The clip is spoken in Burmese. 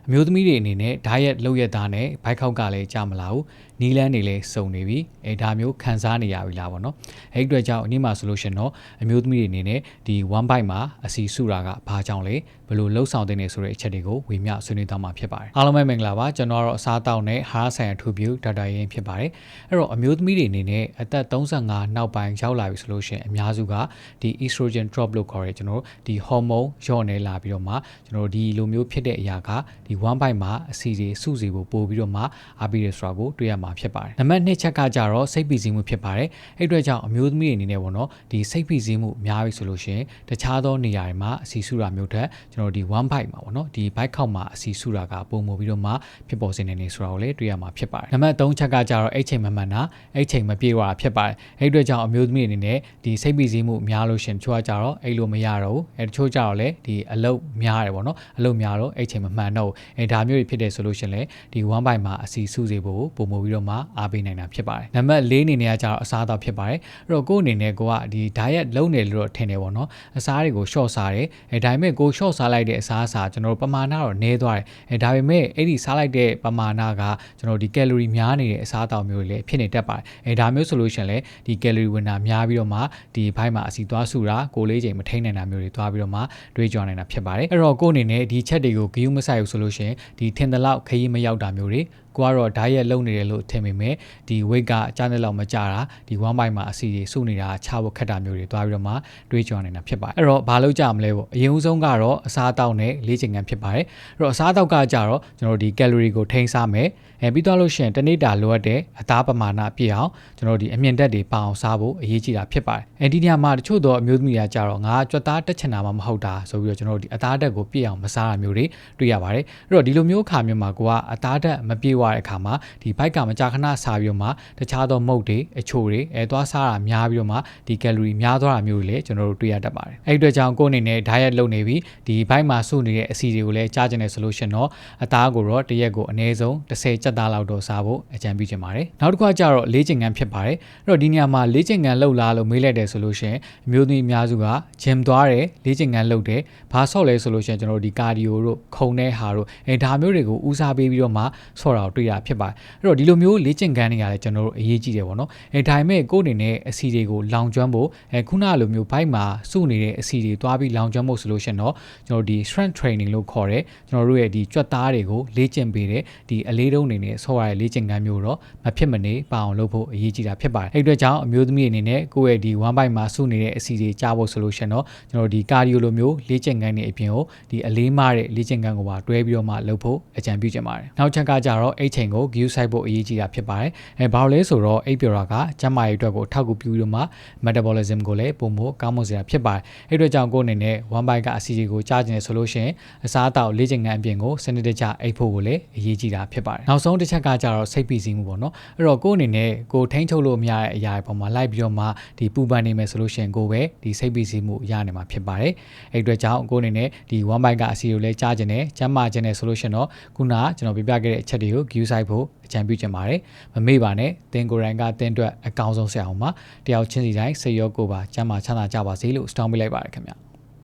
အမျိုးသမီးတွေအနေနဲ့ဓာတ်ရက်လောက်ရက်သားနဲ့ဘိုက်ခောက်ကလည်းကြာမလာဘူးနီလန်းတွေလည်းစုံနေပြီဒါမျိုးခံစားနေရပြီလားပေါ့နော်အဲ့အတွက်ကြောင့်အနည်းမှာဆိုလို့ရှင်တော့အမျိုးသမီးတွေအနေနဲ့ဒီ one bite မှာအစီစုတာကဘာကြောင့်လဲဘယ်လိုလှုပ်ဆောင်တဲ့နေဆိုတဲ့အချက်တွေကိုဝေမျှဆွေးနွေးသွားမှာဖြစ်ပါတယ်အားလုံးပဲမင်္ဂလာပါကျွန်တော်ကတော့အစားအသောက်နဲ့ဟာရဆိုင်ရာထူပြူဒေါက်တာရင်းဖြစ်ပါတယ်အဲ့တော့အမျိုးသမီးတွေအနေနဲ့အသက်35နောက်ပိုင်းရောက်လာပြီဆိုလို့ရှင်အများစုကဒီ estrogen drop လို့ခေါ်ရဲကျွန်တော်ဒီ hormone လျော့နေလာပြီးတော့မှကျွန်တော်ဒီလိုမျိုးဖြစ်တဲ့အရာကဒီ one bite မှာအစီတွေစုစီဖို့ပို့ပြီးတော့မှအားပေးရဆိုတာကိုတွေ့ရမှာဖြစ်ပါတယ်နံပါတ်2ချက်ကကြတော့စိတ်ဖိစီးမှုဖြစ်ပါတယ်အဲ့အတွက်ကြောင့်အမျိုးသမီးတွေအနေနဲ့ပေါ့နော်ဒီစိတ်ဖိစီးမှုများပြီဆိုလို့ရှင်တခြားသောနေရာတွေမှာအစီစုတာမျိုးထက်ကျွန်တော်ဒီ one bite မှာပေါ့နော်ဒီ bite ခောက်မှာအစီစုတာကပုံမှုပြီးတော့မှဖြစ်ပေါ်စေနေဆိုတာကိုလည်းတွေ့ရမှာဖြစ်ပါတယ်နံပါတ်3ချက်ကကြတော့အဲ့ချိန်မမှန်တာအဲ့ချိန်မပြေဝတာဖြစ်ပါတယ်အဲ့အတွက်ကြောင့်အမျိုးသမီးတွေအနေနဲ့ဒီစိတ်ဖိစီးမှုများလို့ရှင်တချို့ကကြတော့အဲ့လိုမရတော့ဘူးတချို့ကြတော့လေဒီအလုတ်များတယ်ပေါ့နော်အလုတ်များတော့အဲ့ချိန်မမှန်တော့ဒါမျိုးတွေဖြစ်တယ်ဆိုလို့ရှင်လေဒီ one bite မှာအစီစုစေဖို့ပုံမှုပြီးတော့မှအားပေးနိုင်တာဖြစ်ပါတယ်နံပါတ်4အနေနဲ့ကကြတော့အစားအသောက်ဖြစ်ပါတယ်အဲ့တော့ကိုယ့်အနေနဲ့ကိုကဒီ diet လုံးနေလို့ထင်တယ်ပေါ့နော်အစားတွေကို short စားတယ်ဒါပေမဲ့ကို short စားလိုက်တဲ့အစားအစာကျွန်တော်တို့ပမာဏတော့နည်းသွားတယ်ဒါပေမဲ့အဲ့ဒီစားလိုက်တဲ့ပမာဏကကျွန်တော်ဒီ calorie များနေတဲ့အစားအသောက်မျိုးတွေလည်းဖြစ်နေတတ်ပါတယ်ဒါမျိုးဆိုလို့ရှင်လေဒီ calorie ဝင်တာများပြီးတော့မှဒီဘိုက်မှာအစီသွားစုတာကိုလေးချိန်မထိန်နိုင်တာမျိုးတွေသွားပြီးတော့မှတွေးကြောနိုင်တာဖြစ်ပါတယ်အဲ့တော့ကိုယ့်အနေနဲ့ဒီချက်တွေကိုဂရုမစိုက်ဘူးဆိုလို့ရှင်ဒီထင်သလောက်ခရီးမရောက်တာမျိုးတွေကိုကတော့ဓာတ်ရက်လုံနေတယ်လို့ထင်ပေမဲ့ဒီ weight ကကြားတဲ့လောက်မကြတာဒီ one bite မှာအစီတွေစုနေတာချဖို့ခက်တာမျိုးတွေသွားပြီးတော့မှတွေးကြောနေတာဖြစ်ပါတယ်အဲ့တော့ဘာလို့ကြမလဲပေါ့အရင်ဦးဆုံးကတော့အစားအသောက်နဲ့လေ့ကျင့်ခန်းဖြစ်ပါတယ်အဲ့တော့အစားအသောက်ကကြတော့ကျွန်တော်ဒီ calorie ကိုထိန်းစားမယ်ပြီးတော့လို့ရှိရင်တစ်နေ့တာလိုအပ်တဲ့အသားပမာဏပြည့်အောင်ကျွန်တော်ဒီအမြင့်တက်တွေပအောင်စားဖို့အရေးကြီးတာဖြစ်ပါတယ်ဒီနေရာမှာတချို့တော့အမျိုးသမီးတွေကကြတော့ငါကြွက်သားတက်ချင်တာမှမဟုတ်တာဆိုပြီးတော့ကျွန်တော်ဒီအသားတက်ကိုပြည့်အောင်မစားတာမျိုးတွေတွေ့ရပါတယ်အဲ့တော့ဒီလိုမျိုးအခါမျိုးမှာကိုကအသားတက်မပြည့်ဝတဲ့အခါမှာဒီဘိုက်ကမကြာခဏစားပြီးတော့မှတခြားသောမုတ်တွေအချိုတွေသွားစားတာများပြီးတော့မှဒီ calorie များသွားတာမျိုးတွေလည်းကျွန်တော်တို့တွေ့ရတတ်ပါတယ်အဲ့ဒီအတွက်ကြောင့်ကိုယ့်အနေနဲ့ diet လုပ်နေပြီးဒီဘိုက်မှာစုနေတဲ့အစီတွေကိုလည်းကြားကျင်တဲ့ solution တော့အသားကိုတော့တစ်ရက်ကိုအနည်းဆုံး10ကျပ်သားလောက်တော့စားဖို့အကြံပြုချင်ပါတယ်နောက်တစ်ခါကျတော့လေ့ကျင့်ခန်းဖြစ်ပါတယ်အဲ့တော့ဒီနေရာမှာလေ့ကျင့်ခန်းလုပ်လားလို့မေးလိုက်တယ်ဆိုလို့ရှိရင်အမျိုးသမီးအများစုက gym သွားတယ်လေ့ကျင့်ခန်းလုပ်တယ်ဘာဆော့လဲဆိုလို့ရှိရင်ကျွန်တော်တို့ဒီ cardio တို့ခုံတဲ့ဟာတို့ဒါမျိုးတွေကိုဦးစားပေးပြီးတော့မှဆော့တာကိုတွေ့ရဖြစ်ပါတယ်အဲ့တော့ဒီလိုမျိုးလေ့ကျင့်ခန်းတွေကလည်းကျွန်တော်တို့အရေးကြီးတယ်ပေါ့နော်ဒါပေမဲ့ကိုယ့်အနေနဲ့အစီတွေကိုလောင်ကျွမ်းဖို့ခုနလိုမျိုးဘိုက်မှာစုနေတဲ့အစီတွေသွားပြီးလောင်ကျွမ်းဖို့ဆိုလို့ရှိရင်တော့ကျွန်တော်ဒီ strength training လို့ခေါ်တယ်ကျွန်တော်တို့ရဲ့ဒီကြွက်သားတွေကိုလေ့ကျင့်ပေးတဲ့ဒီအလေးတုံးနေနဲ့ဆော့ရတဲ့လေ့ကျင့်ခန်းမျိုးတော့မဖြစ်မနေပအောင်လုပ်ဖို့အရေးကြီးတာဖြစ်ပါတယ်အဲ့အတွက်ကြောင့်အမျိုးသမီးအနေနဲ့ကိုယ့်ရဲ့ဒီ one bite မှာစုနေတဲ့အစီတွေကြားဖို့ဆိုလို့ရှိရင်တော့ကျွန်တော်ဒီ cardio လိုမျိုးလေ့ကျင့်ခန်းတွေအပြင်ကိုဒီအလေးမတဲ့လေ့ကျင့်ခန်းကိုပါတွဲပြီးတော့မှလုပ်ဖို့အကြံပြုချင်ပါတယ်နောက်ချက်ကကြတော့အဲ့ချိန်ကိုဂရုစိုက်ဖို့အရေးကြီးတာဖြစ်ပါတယ်ဘာလို့လဲဆိုတော့အိပ်ပျော်တာကကျန်းမာရေးအတွက်ကိုအထောက်အကူပြုပြီးတော့မှ metabolism ကိုလည်းပုံဖို့ကောင်းမွန်စေတာဖြစ်ပါတယ်အဲ့အတွက်ကြောင့်ကိုယ့်အနေနဲ့ one bite ကအစီတွေကိုကြားကျင်နေဆိုလို့ရှိရင်အစားအသောက်လေ့ကျင့်ခန်းအပြင်ကိုစနစ်တကျအိပ်ဖို့ကိုလည်းအရေးကြီးတာဖြစ်ပါတယ်နောက်ဆုံးတစ်ချက်ကကြတော့စိတ်ဖိစီးမှုပေါ့နော်အဲ့တော့ကိုယ့်အနေနဲ့ကိုထိန်းချုပ်လို့မရတဲ့အရာတွေပေါ်မှာလိုက်ပြီးတော့မှဒီပူပန်နေမယ်ဆိုလို့ရှိရင်ကိုပဲဒီစိတ်ဖိစီးမှုရနေမှာဖြစ်ပါတယ်အဲ့အတွက်ကြောင့်ကိုယ့်အနေနဲ့ဒီ one bite ကအစီကိုလည်းကြားကျင်တယ်ကျန်းမာကျင်တယ်ဆိုလို့ရှိရင်တော့ခုနကကျွန်တော်ပြပြခဲ့တဲ့အချက်တွေကို view site ဖို့အကြံပြုချင်ပါတယ်မမေ့ပါနဲ့သင်ကိုယ်တိုင်ကသင်အတွက်အကောင်းဆုံးဆရာအောင်ပါတယောက်ချင်းစီတိုင်းစိတ်ရောကိုယ်ပါကျန်းမာချမ်းသာကြပါစေလို့စတောင်းပေးလိုက်ပါတယ်ခင်ဗျ